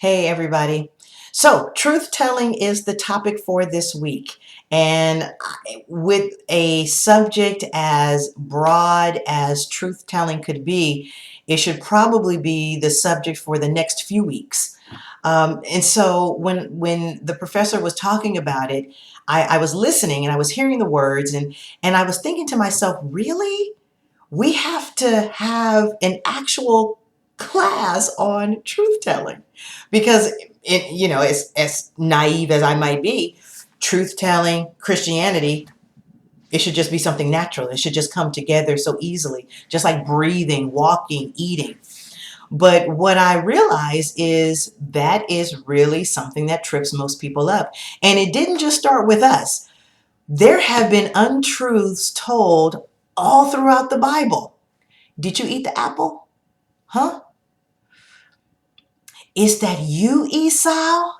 Hey, everybody. So, truth telling is the topic for this week. And with a subject as broad as truth telling could be, it should probably be the subject for the next few weeks. And so, when the professor was talking about it, I was listening and I was hearing the words, and I was thinking to myself, really? We have to have an actual class on truth telling because as naive as I might be, truth telling, Christianity, it should just be something natural. It should just come together so easily, just like breathing, walking, eating. But what I realize is that is really something that trips most people up. And it didn't just start with us. There have been untruths told all throughout the Bible. Did you eat the apple? Huh? Is that you, Esau?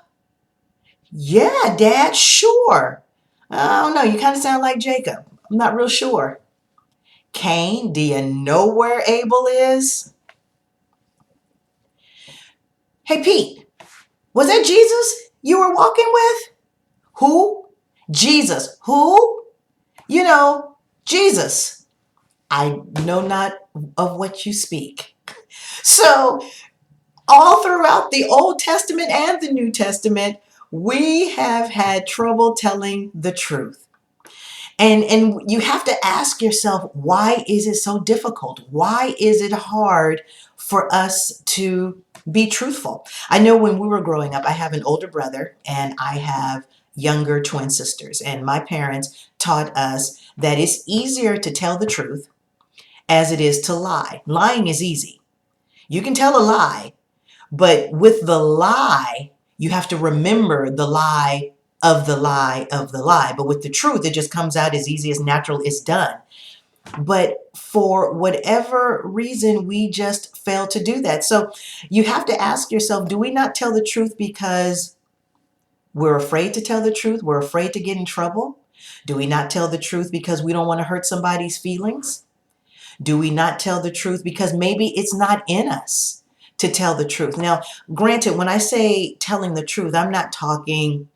Yeah, Dad, sure. I don't know. You kind of sound like Jacob. I'm not real sure. Cain, do you know where Abel is? Hey, Pete, was that Jesus you were walking with? Who? Jesus. Who? You know, Jesus. I know not of what you speak. So, all throughout the Old Testament and the New Testament, we have had trouble telling the truth. And you have to ask yourself, why is it so difficult? Why is it hard for us to be truthful? I know when we were growing up, I have an older brother and I have younger twin sisters, and my parents taught us that it's easier to tell the truth as it is to lie. Lying is easy. You can tell a lie, but with the lie, you have to remember the lie of the lie of the lie. But with the truth, it just comes out as easy as natural is done. But for whatever reason, we just fail to do that. So you have to ask yourself, do we not tell the truth because we're afraid to tell the truth? We're afraid to get in trouble? Do we not tell the truth because we don't want to hurt somebody's feelings? Do we not tell the truth because maybe it's not in us to tell the truth? Now, granted, when I say telling the truth, I'm not talking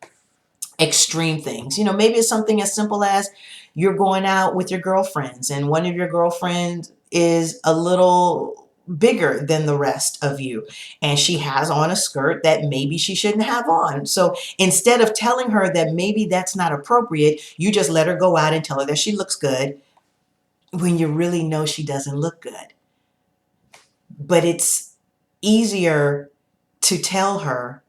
extreme things. Maybe it's something as simple as you're going out with your girlfriends and one of your girlfriends is a little bigger than the rest of you, and she has on a skirt that maybe she shouldn't have on. So instead of telling her that maybe that's not appropriate, you just let her go out and tell her that she looks good when you really know she doesn't look good. But it's easier to tell her,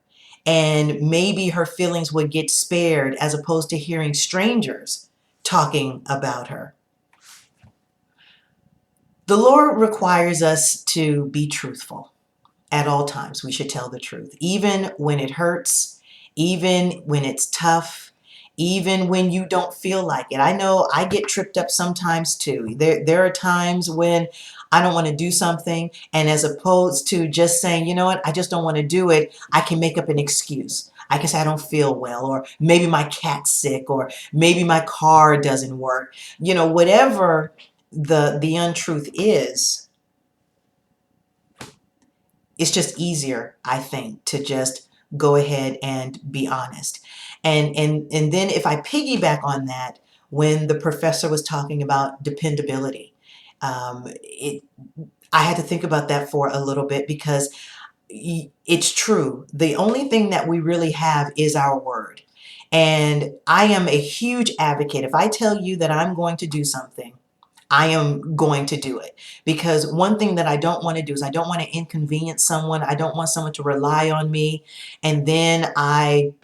and maybe her feelings would get spared as opposed to hearing strangers talking about her. The Lord requires us to be truthful at all times. We should tell the truth, even when it hurts, even when it's tough, even when you don't feel like it. I know I get tripped up sometimes too. There are times when I don't want to do something, and as opposed to just saying, you know what, I just don't want to do it, I can make up an excuse. I can say I don't feel well, or maybe my cat's sick, or maybe my car doesn't work. Whatever the untruth is, it's just easier, I think, to just go ahead and be honest. And then if I piggyback on that, when the professor was talking about dependability, I had to think about that for a little bit because it's true. The only thing that we really have is our word. And I am a huge advocate. If I tell you that I'm going to do something, I am going to do it, because one thing that I don't want to do is I don't want to inconvenience someone. I don't want someone to rely on me and then I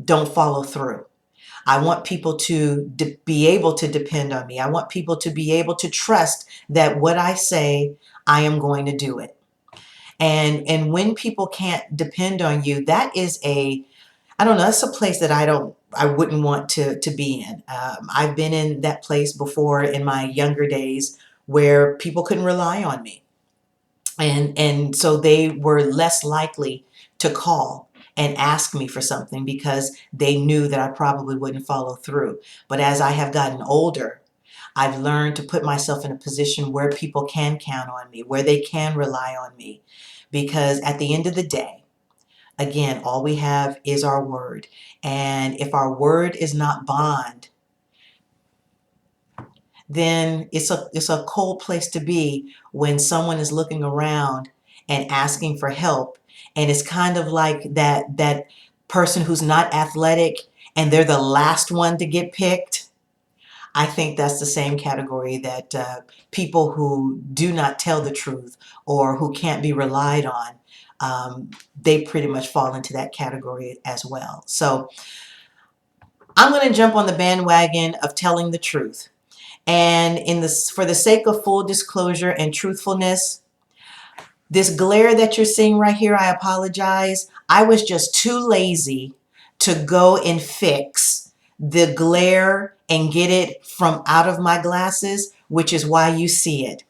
don't follow through. I want people to be able to depend on me. I want people to be able to trust that what I say, I am going to do it. And when people can't depend on you, that is I don't know, that's a place that I wouldn't want to be in. I've been in that place before in my younger days where people couldn't rely on me. And so they were less likely to call and ask me for something because they knew that I probably wouldn't follow through. But as I have gotten older, I've learned to put myself in a position where people can count on me, where they can rely on me. Because at the end of the day, Again, all we have is our word. And if our word is not bond, then it's a cold place to be when someone is looking around and asking for help. And it's kind of like that person who's not athletic and they're the last one to get picked. I think that's the same category that people who do not tell the truth or who can't be relied on, they pretty much fall into that category as well. So I'm going to jump on the bandwagon of telling the truth. And for the sake of full disclosure and truthfulness, this glare that you're seeing right here, I apologize. I was just too lazy to go and fix the glare and get it from out of my glasses, which is why you see it.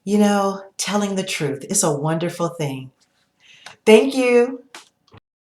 You know, telling the truth is a wonderful thing. Thank you.